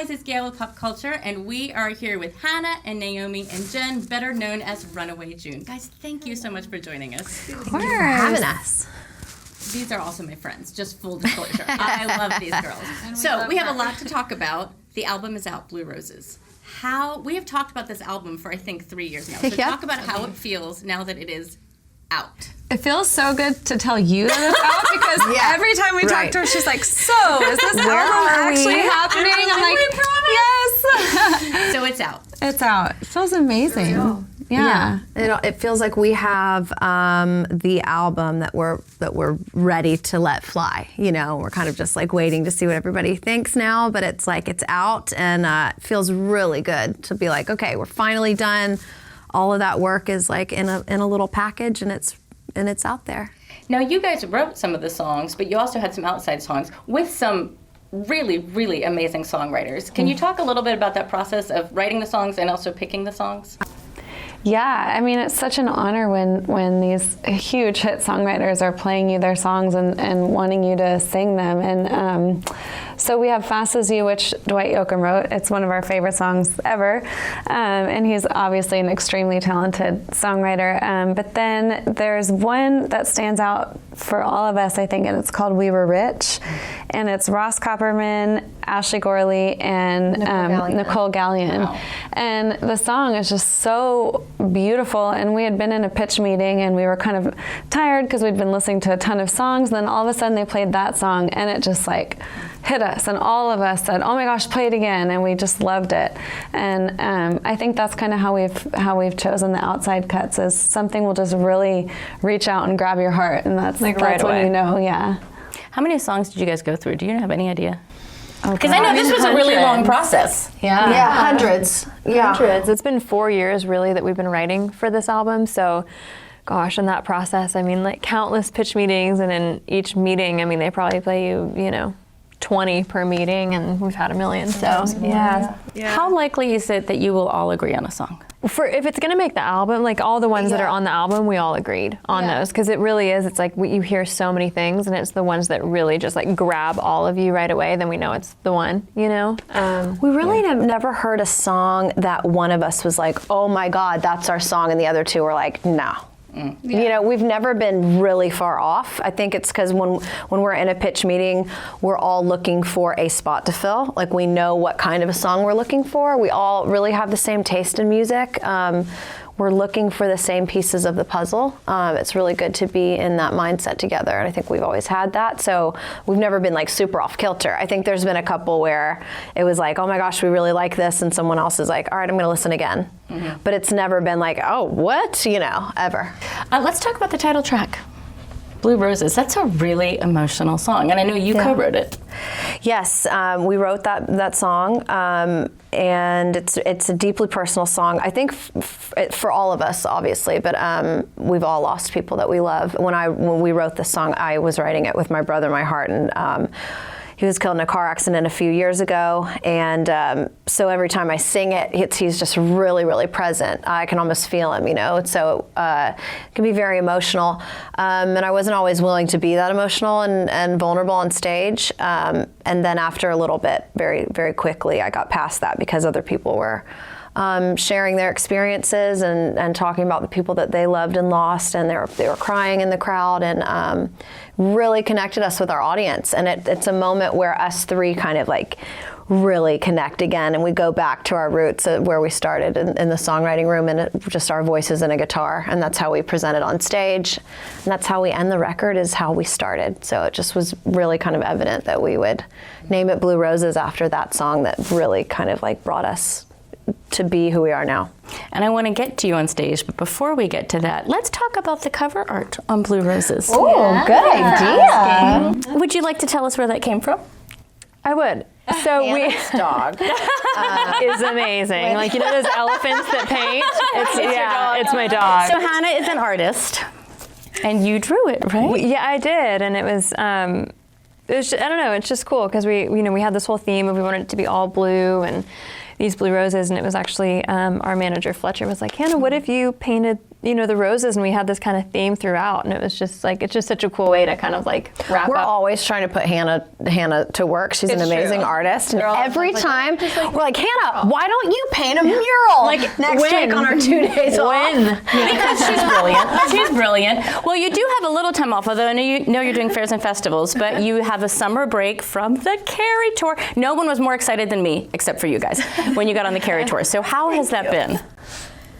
guys, it's Gail with Pop Culture, and we are here with Hannah and Naomi and Jen, better known as Runaway June. Guys, thank you so much for joining us. Thank you for having us. These are also my friends, just full disclosure. I love these girls. So we have a lot to talk about. The album is out, Blue Roses. We have talked about this album for, I think, 3 years now. So talk about how it feels now that it is out. It feels so good to tell you that it's out because every time we talk to her, she's like, so is this album actually happening? I'm like, yes. So it's out. It's out. It feels amazing. Yeah. It feels like we have the album that we're ready to let fly. You know, we're kind of just like waiting to see what everybody thinks now, but it's like it's out, and it feels really good to be like, okay, we're finally done. All of that work is like in a little package, and it's out there. Now, you guys wrote some of the songs, but you also had some outside songs with some really, really amazing songwriters. Can you talk a little bit about that process of writing the songs and also picking the songs? Yeah, I mean, it's such an honor when these huge hit songwriters are playing you their songs and wanting you to sing them. And so we have Fast As You, which Dwight Yoakam wrote. It's one of our favorite songs ever. And he's obviously an extremely talented songwriter. But then there's one that stands out for all of us, I think, and it's called We Were Rich. And it's Ross Copperman, Ashley Gorley, and Nicole Gallion. Wow. And the song is just so beautiful, and we had been in a pitch meeting and we were kind of tired because we'd been listening to a ton of songs, and then all of a sudden they played that song and it just like hit us, and all of us said, oh my gosh, play it again, and we just loved it. And I think that's kind of how we've chosen the outside cuts, is something will just really reach out and grab your heart, and that's like right when away. you know. How many songs did you guys go through? Do you have any idea? Because I know this was a really long process. Yeah, hundreds. Hundreds. It's been 4 years really that we've been writing for this album. So, gosh, in that process, I mean, like countless pitch meetings, and in each meeting, I mean, they probably play you 20 per meeting, and we've had a million. So, yeah. How likely is it that you will all agree on a song? If it's gonna make the album, like all the ones that are on the album, we all agreed on those, because it really is. It's like you hear so many things, and it's the ones that really just like grab all of you right away. Then we know it's the one. You know. We really have never heard a song that one of us was like, oh my God, that's our song, and the other two were like, no. You know, we've never been really far off. I think it's because when we're in a pitch meeting, we're all looking for a spot to fill. Like, we know what kind of a song we're looking for. We all really have the same taste in music. We're looking for the same pieces of the puzzle. It's really good to be in that mindset together, and I think we've always had that. So we've never been like super off kilter. I think there's been a couple where it was like, oh my gosh, we really like this, and someone else is like, all right, I'm gonna listen again. Mm-hmm. But it's never been like, oh, what? Ever. Let's talk about the title track, Blue Roses. That's a really emotional song, and I know you co-wrote it. Yes, we wrote that song, and it's a deeply personal song. I think for all of us, obviously, but we've all lost people that we love. When we wrote this song, I was writing it with my brother, my heart, and he was killed in a car accident a few years ago, and so every time I sing it, he's just really, really present. I can almost feel him, so it can be very emotional, and I wasn't always willing to be that emotional and vulnerable on stage, and then after a little bit, very, very quickly, I got past that because other people were sharing their experiences and talking about the people that they loved and lost, and they were crying in the crowd, and really connected us with our audience. And it's a moment where us three kind of like really connect again, and we go back to our roots where we started in the songwriting room, and just our voices and a guitar, and that's how we present it on stage, and that's how we end the record, is how we started. So it just was really kind of evident that we would name it Blue Roses after that song that really kind of like brought us to be who we are now. And I want to get to you on stage, but before we get to that, let's talk about the cover art on Blue Roses. Oh, good idea. Would you like to tell us where that came from? I would. So Hannah's dog is amazing. Like, those elephants that paint? It's my dog. So Hannah is an artist, and you drew it, right? Yeah, I did, and it was just, I don't know, it's just cool because we had this whole theme of we wanted it to be all blue and these blue roses, and it was actually our manager Fletcher was like, Hannah, what if you painted the roses, and we had this kind of theme throughout, and it was just like, it's just such a cool way to kind of like wrap We're up. always trying to put Hannah to work. She's an amazing artist, and every time we're like, Hannah, why don't you paint a mural like next week on our 2 days off? Because she's brilliant. She's brilliant. Well, you do have a little time off, although I know you're doing fairs and festivals, but you have a summer break from the Carrie tour. No one was more excited than me, except for you guys, when you got on the Carrie tour. So how has that been?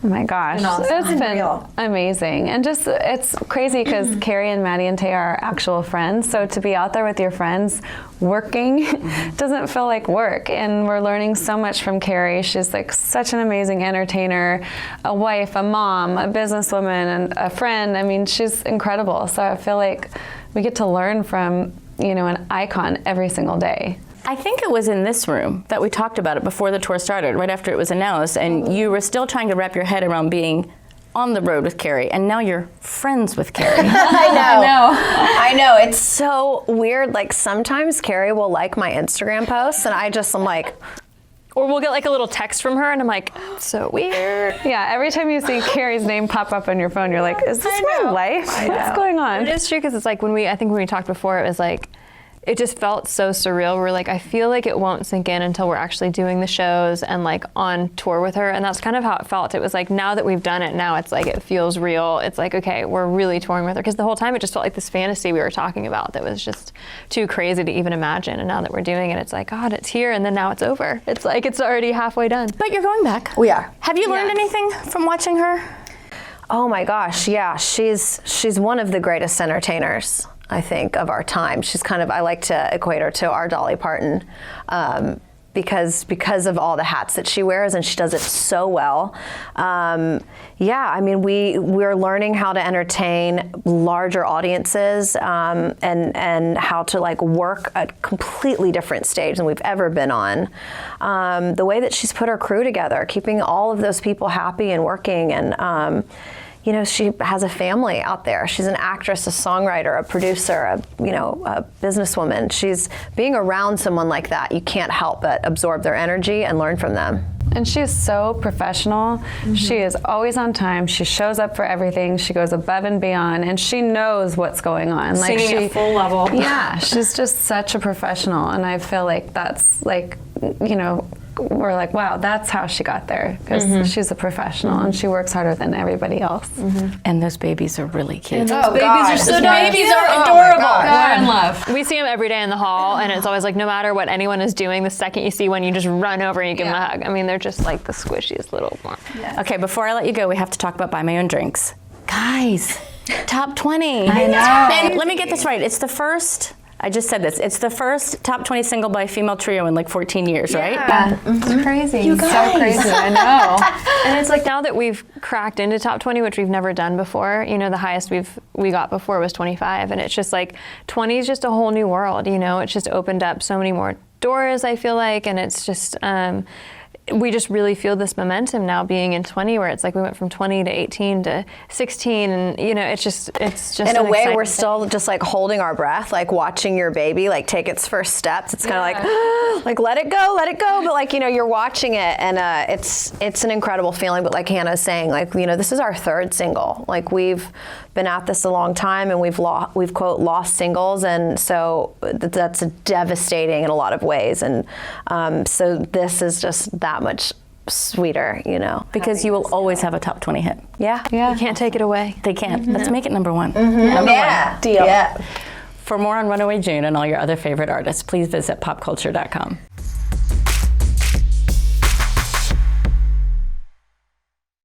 Oh my gosh, it's been amazing. And just, it's crazy because Carrie and Maddie and Tay are actual friends. So to be out there with your friends working doesn't feel like work. And we're learning so much from Carrie. She's like such an amazing entertainer, a wife, a mom, a businesswoman, and a friend. I mean, she's incredible. So I feel like we get to learn from, an icon every single day. I think it was in this room that we talked about it before the tour started, right after it was announced, and you were still trying to wrap your head around being on the road with Carrie, and now you're friends with Carrie. I know. It's so weird. Like sometimes Carrie will like my Instagram posts, and I'm like, Or we'll get like a little text from her, and I'm like, so weird. Yeah, every time you see Carrie's name pop up on your phone, you're like, is this my life? What's going on? It is true, because it's like I think when we talked before, it was like, it just felt so surreal. We're like, I feel like it won't sink in until we're actually doing the shows and like on tour with her. And that's kind of how it felt. It was like, now that we've done it, now it's like, it feels real. It's like, okay, we're really touring with her. Because the whole time it just felt like this fantasy we were talking about that was just too crazy to even imagine. And now that we're doing it, it's like, God, it's here. And then now it's over. It's like, it's already halfway done. But you're going back. We are. Have you learned anything from watching her? Oh my gosh, yeah. She's one of the greatest entertainers, I think, of our time. She's kind of, I like to equate her to our Dolly Parton, because of all the hats that she wears, and she does it so well. Yeah, I mean, we're learning how to entertain larger audiences, and how to like work a completely different stage than we've ever been on. The way that she's put her crew together, keeping all of those people happy and working, and she has a family out there. She's an actress, a songwriter, a producer, a businesswoman. She's being around someone like that, you can't help but absorb their energy and learn from them. And she is so professional. Mm-hmm. She is always on time. She shows up for everything. She goes above and beyond, and she knows what's going on. Singing at full level. Yeah, she's just such a professional, and I feel like that's like, we're like, wow, that's how she got there, because she's a professional and she works harder than everybody else. And those babies are really cute. Babies are so babies are adorable. We're in love. We see them every day in the hall, and it's always like, no matter what anyone is doing, the second you see one, you just run over and you give them a hug. I mean, they're just like the squishiest little one. Yeah. Okay, before I let you go, we have to talk about Buy My Own Drinks. Guys, top 20. I know. And let me get this right. It's the first, I just said this, it's the first top 20 single by a female trio in like 14 years, right? Yeah, it's crazy. You guys. So crazy, I know. And it's like, now that we've cracked into top 20, which we've never done before, the highest we got before was 25, and it's just like 20 is just a whole new world. It's just opened up so many more doors, I feel like, and it's just we just really feel this momentum now being in 20, where it's like we went from 20 to 18 to 16, and it's just in a way we're still just like holding our breath, like watching your baby like take its first steps. It's kind of like let it go, but like you're watching it, and it's an incredible feeling. But like Hannah's saying, like this is our third single. Like we've been at this a long time, and we've quote lost singles, and so that's devastating in a lot of ways, and so this is just that much sweeter, Because you will always have a top 20 hit. Yeah. You can't take it away. They can't. Let's make it number one. Number one. Deal. Yeah. For more on Runaway June and all your other favorite artists, please visit popculture.com.